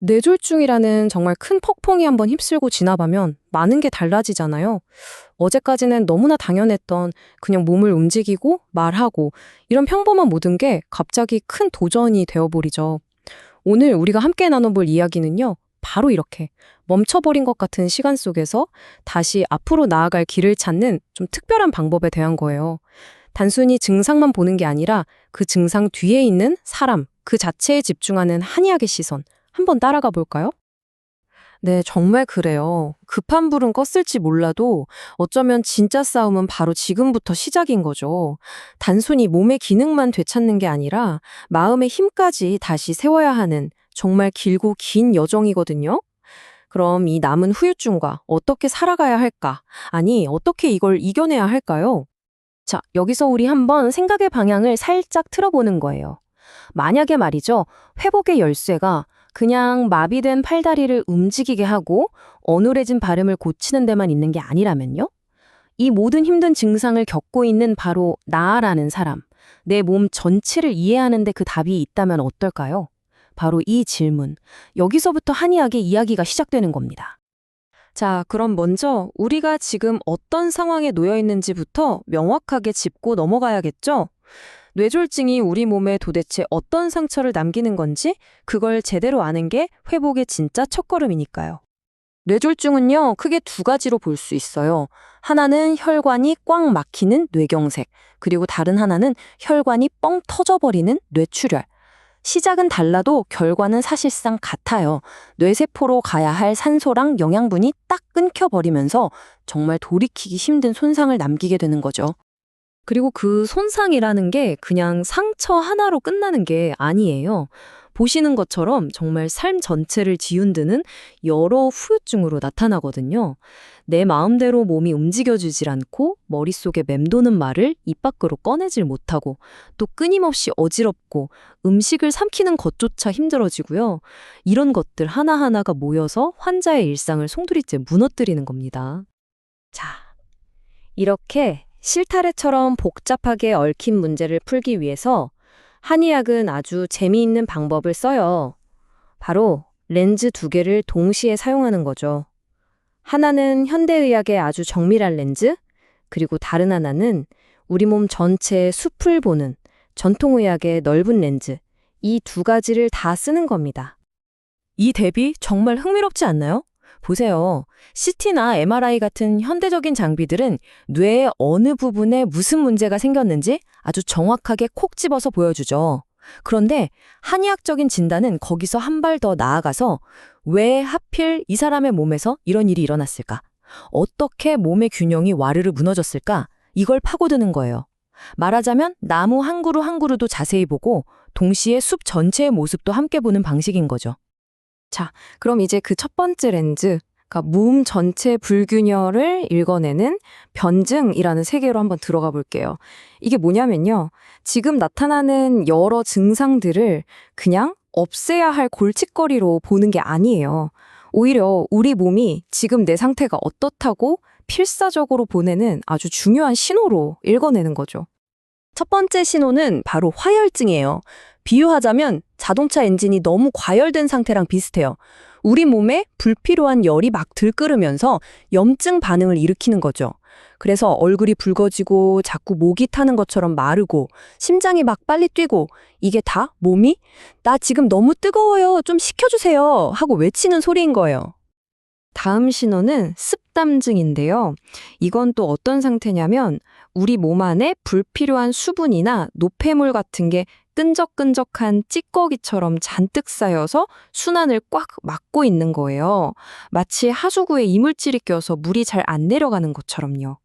뇌졸중이라는 정말 큰 폭풍이 한번 휩쓸고 지나가면 많은 게 달라지잖아요. 어제까지는 너무나 당연했던 그냥 몸을 움직이고 말하고 이런 평범한 모든 게 갑자기 큰 도전이 되어버리죠. 오늘 우리가 함께 나눠볼 이야기는요. 바로 이렇게 멈춰버린 것 같은 시간 속에서 다시 앞으로 나아갈 길을 찾는 좀 특별한 방법에 대한 거예요. 단순히 증상만 보는 게 아니라 그 증상 뒤에 있는 사람, 그 자체에 집중하는 한의학의 시선, 한번 따라가 볼까요? 네, 정말 그래요. 급한 불은 껐을지 몰라도 어쩌면 진짜 싸움은 바로 지금부터 시작인 거죠. 단순히 몸의 기능만 되찾는 게 아니라 마음의 힘까지 다시 세워야 하는 정말 길고 긴 여정이거든요. 그럼 이 남은 후유증과 어떻게 살아가야 할까? 아니, 어떻게 이걸 이겨내야 할까요? 자, 여기서 우리 한번 생각의 방향을 살짝 틀어보는 거예요. 만약에 말이죠, 회복의 열쇠가 그냥 마비된 팔다리를 움직이게 하고 어눌해진 발음을 고치는 데만 있는 게 아니라면요? 이 모든 힘든 증상을 겪고 있는 바로 나라는 사람, 내 몸 전체를 이해하는 데 그 답이 있다면 어떨까요? 바로 이 질문, 여기서부터 한의학의 이야기가 시작되는 겁니다. 자, 그럼 먼저 우리가 지금 어떤 상황에 놓여 있는지부터 명확하게 짚고 넘어가야겠죠? 뇌졸중이 우리 몸에 도대체 어떤 상처를 남기는 건지 그걸 제대로 아는 게 회복의 진짜 첫걸음이니까요. 뇌졸중은요, 크게 두 가지로 볼 수 있어요. 하나는 혈관이 꽉 막히는 뇌경색, 그리고 다른 하나는 혈관이 뻥 터져버리는 뇌출혈. 시작은 달라도 결과는 사실상 같아요. 뇌세포로 가야 할 산소랑 영양분이 딱 끊겨버리면서 정말 돌이키기 힘든 손상을 남기게 되는 거죠. 그리고 그 손상이라는 게 그냥 상처 하나로 끝나는 게 아니에요. 보시는 것처럼 정말 삶 전체를 뒤흔드는 여러 후유증으로 나타나거든요. 내 마음대로 몸이 움직여주질 않고 머릿속에 맴도는 말을 입 밖으로 꺼내질 못하고 또 끊임없이 어지럽고 음식을 삼키는 것조차 힘들어지고요. 이런 것들 하나하나가 모여서 환자의 일상을 송두리째 무너뜨리는 겁니다. 자, 이렇게 실타래처럼 복잡하게 얽힌 문제를 풀기 위해서 한의학은 아주 재미있는 방법을 써요. 바로 렌즈 두 개를 동시에 사용하는 거죠. 하나는 현대의학의 아주 정밀한 렌즈, 그리고 다른 하나는 우리 몸 전체의 숲을 보는 전통의학의 넓은 렌즈, 이 두 가지를 다 쓰는 겁니다. 이 대비 정말 흥미롭지 않나요? 보세요. CT나 MRI 같은 현대적인 장비들은 뇌의 어느 부분에 무슨 문제가 생겼는지 아주 정확하게 콕 집어서 보여주죠. 그런데 한의학적인 진단은 거기서 한 발 더 나아가서 왜 하필 이 사람의 몸에서 이런 일이 일어났을까? 어떻게 몸의 균형이 와르르 무너졌을까? 이걸 파고드는 거예요. 말하자면 나무 한 그루 한 그루도 자세히 보고 동시에 숲 전체의 모습도 함께 보는 방식인 거죠. 자, 그럼 이제 그 첫 번째 렌즈, 그러니까 몸 전체 불균형을 읽어내는 변증이라는 세계로 한번 들어가 볼게요. 이게 뭐냐면요. 지금 나타나는 여러 증상들을 그냥 없애야 할 골칫거리로 보는 게 아니에요. 오히려 우리 몸이 지금 내 상태가 어떻다고 필사적으로 보내는 아주 중요한 신호로 읽어내는 거죠. 첫 번째 신호는 바로 화열증이에요. 비유하자면 자동차 엔진이 너무 과열된 상태랑 비슷해요. 우리 몸에 불필요한 열이 막 들끓으면서 염증 반응을 일으키는 거죠. 그래서 얼굴이 붉어지고 자꾸 목이 타는 것처럼 마르고 심장이 막 빨리 뛰고 이게 다 몸이 "나 지금 너무 뜨거워요. 좀 식혀주세요." 하고 외치는 소리인 거예요. 다음 신호는 습담증인데요. 이건 또 어떤 상태냐면 우리 몸 안에 불필요한 수분이나 노폐물 같은 게 끈적끈적한 찌꺼기처럼 잔뜩 쌓여서 순환을 꽉 막고 있는 거예요. 마치 하수구에 이물질이 껴서 물이 잘 안 내려가는 것처럼요.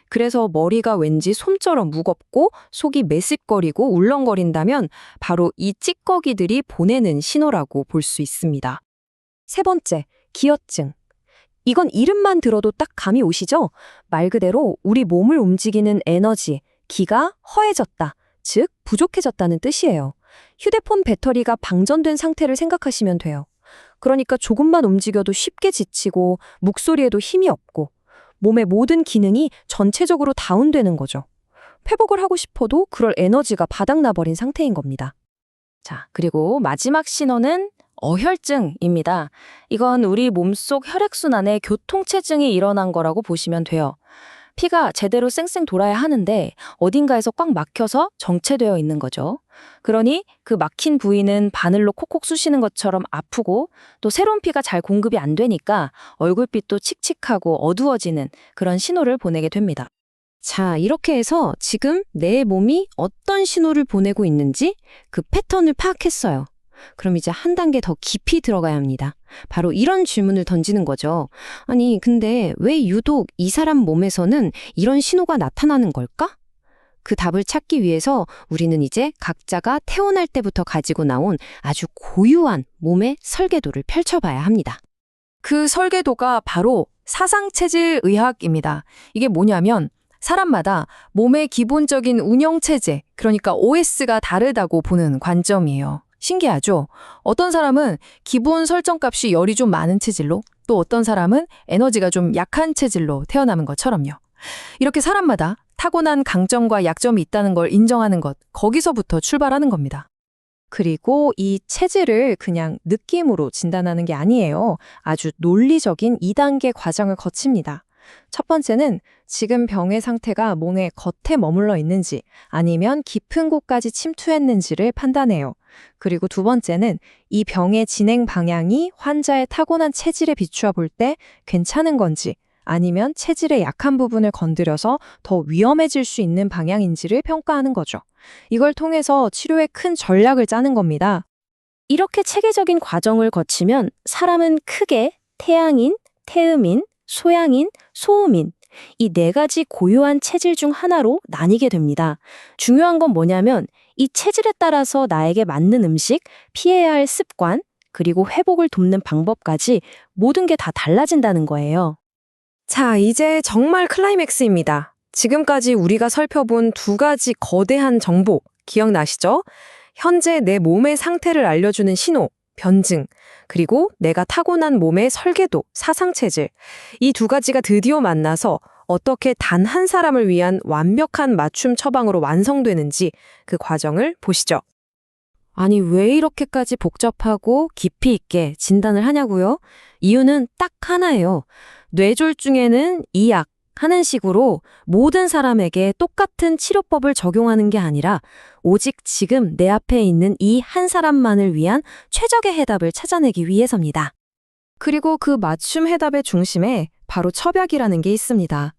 그래서 머리가 왠지 솜처럼 무겁고 속이 메쁟거리고 울렁거린다면 바로 이 찌꺼기들이 보내는 신호라고 볼 수 있습니다. 세 번째, 기혈증. 이건 이름만 들어도 딱 감이 오시죠? 말 그대로 우리 몸을 움직이는 에너지, 기가 허해졌다, 즉 부족해졌다는 뜻이에요. 휴대폰 배터리가 방전된 상태를 생각하시면 돼요. 그러니까 조금만 움직여도 쉽게 지치고 목소리에도 힘이 없고 몸의 모든 기능이 전체적으로 다운되는 거죠. 회복을 하고 싶어도 그럴 에너지가 바닥나버린 상태인 겁니다. 자, 그리고 마지막 신호는 어혈증입니다. 이건 우리 몸속 혈액순환에 교통체증이 일어난 거라고 보시면 돼요. 피가 제대로 쌩쌩 돌아야 하는데 어딘가에서 꽉 막혀서 정체되어 있는 거죠. 그러니 그 막힌 부위는 바늘로 콕콕 쑤시는 것처럼 아프고 또 새로운 피가 잘 공급이 안 되니까 얼굴빛도 칙칙하고 어두워지는 그런 신호를 보내게 됩니다. 자, 이렇게 해서 지금 내 몸이 어떤 신호를 보내고 있는지 그 패턴을 파악했어요. 그럼 이제 한 단계 더 깊이 들어가야 합니다. 바로 이런 질문을 던지는 거죠. 아니, 근데 왜 유독 이 사람 몸에서는 이런 신호가 나타나는 걸까? 그 답을 찾기 위해서 우리는 이제 각자가 태어날 때부터 가지고 나온 아주 고유한 몸의 설계도를 펼쳐봐야 합니다. 그 설계도가 바로 사상체질 의학입니다. 이게 뭐냐면 사람마다 몸의 기본적인 운영체제, 그러니까 OS가 다르다고 보는 관점이에요. 신기하죠? 어떤 사람은 기본 설정값이 열이 좀 많은 체질로, 또 어떤 사람은 에너지가 좀 약한 체질로 태어나는 것처럼요. 이렇게 사람마다 타고난 강점과 약점이 있다는 걸 인정하는 것, 거기서부터 출발하는 겁니다. 그리고 이 체질을 그냥 느낌으로 진단하는 게 아니에요. 아주 논리적인 2단계 과정을 거칩니다. 첫 번째는 지금 병의 상태가 몸의 겉에 머물러 있는지 아니면 깊은 곳까지 침투했는지를 판단해요. 그리고 두 번째는 이 병의 진행 방향이 환자의 타고난 체질에 비추어 볼 때 괜찮은 건지 아니면 체질의 약한 부분을 건드려서 더 위험해질 수 있는 방향인지를 평가하는 거죠. 이걸 통해서 치료에 큰 전략을 짜는 겁니다. 이렇게 체계적인 과정을 거치면 사람은 크게 태양인, 태음인, 소양인, 소음인 이 네 가지 고유한 체질 중 하나로 나뉘게 됩니다. 중요한 건 뭐냐면 이 체질에 따라서 나에게 맞는 음식, 피해야 할 습관, 그리고 회복을 돕는 방법까지 모든 게 다 달라진다는 거예요. 자, 이제 정말 클라이맥스입니다. 지금까지 우리가 살펴본 두 가지 거대한 정보, 기억나시죠? 현재 내 몸의 상태를 알려주는 신호, 변증, 그리고 내가 타고난 몸의 설계도, 사상체질. 이 두 가지가 드디어 만나서 어떻게 단 한 사람을 위한 완벽한 맞춤 처방으로 완성되는지 그 과정을 보시죠. 아니, 왜 이렇게까지 복잡하고 깊이 있게 진단을 하냐고요? 이유는 딱 하나예요. 뇌졸중에는 이 약 하는 식으로 모든 사람에게 똑같은 치료법을 적용하는 게 아니라 오직 지금 내 앞에 있는 이 한 사람만을 위한 최적의 해답을 찾아내기 위해서입니다. 그리고 그 맞춤 해답의 중심에 바로 첩약이라는 게 있습니다.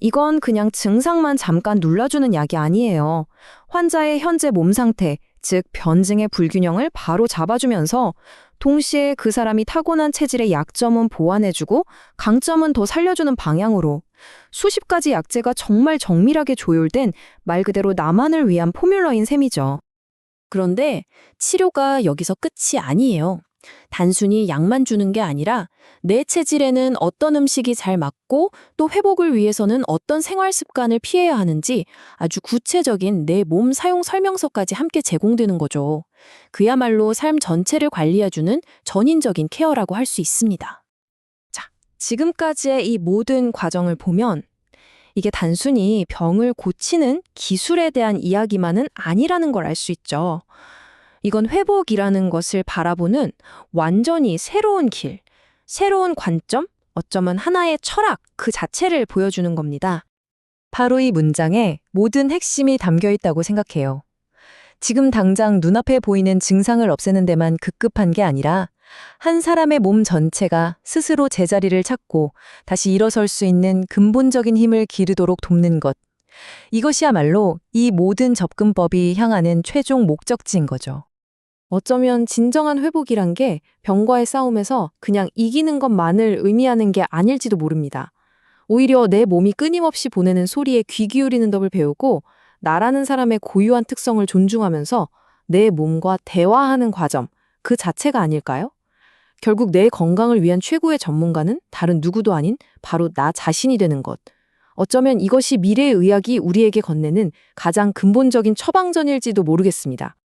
이건 그냥 증상만 잠깐 눌러주는 약이 아니에요. 환자의 현재 몸 상태, 즉 변증의 불균형을 바로 잡아주면서 동시에 그 사람이 타고난 체질의 약점은 보완해주고 강점은 더 살려주는 방향으로 수십 가지 약재가 정말 정밀하게 조율된 말 그대로 나만을 위한 포뮬러인 셈이죠. 그런데 치료가 여기서 끝이 아니에요. 단순히 약만 주는 게 아니라 내 체질에는 어떤 음식이 잘 맞고 또 회복을 위해서는 어떤 생활 습관을 피해야 하는지 아주 구체적인 내 몸 사용 설명서까지 함께 제공되는 거죠. 그야말로 삶 전체를 관리해주는 전인적인 케어라고 할 수 있습니다. 자, 지금까지의 이 모든 과정을 보면 이게 단순히 병을 고치는 기술에 대한 이야기만은 아니라는 걸 알 수 있죠. 이건 회복이라는 것을 바라보는 완전히 새로운 길, 새로운 관점, 어쩌면 하나의 철학 그 자체를 보여주는 겁니다. 바로 이 문장에 모든 핵심이 담겨 있다고 생각해요. 지금 당장 눈앞에 보이는 증상을 없애는 데만 급급한 게 아니라 한 사람의 몸 전체가 스스로 제자리를 찾고 다시 일어설 수 있는 근본적인 힘을 기르도록 돕는 것. 이것이야말로 이 모든 접근법이 향하는 최종 목적지인 거죠. 어쩌면 진정한 회복이란 게 병과의 싸움에서 그냥 이기는 것만을 의미하는 게 아닐지도 모릅니다. 오히려 내 몸이 끊임없이 보내는 소리에 귀 기울이는 법을 배우고 나라는 사람의 고유한 특성을 존중하면서 내 몸과 대화하는 과정, 그 자체가 아닐까요? 결국 내 건강을 위한 최고의 전문가는 다른 누구도 아닌 바로 나 자신이 되는 것. 어쩌면 이것이 미래의 의학이 우리에게 건네는 가장 근본적인 처방전일지도 모르겠습니다.